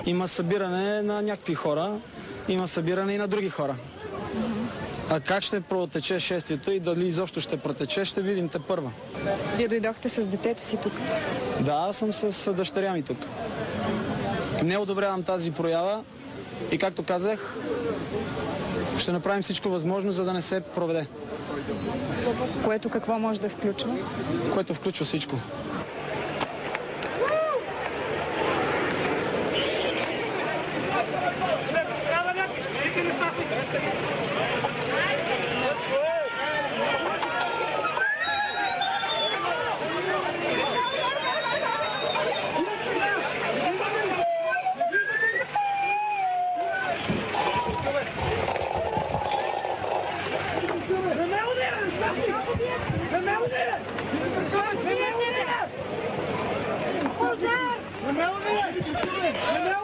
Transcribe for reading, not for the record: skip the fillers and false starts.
Има събиране на някакви хора, има събиране и на други хора. А как ще протече шествието и дали изобщо ще протече, ще видим тепърва. Вие дойдохте с детето си тук? Да, аз съм с дъщеря ми тук. Не одобрявам тази проява и, както казах, ще направим всичко възможно, за да не се проведе. Което какво може да включва? Което включва всичко. Remember me!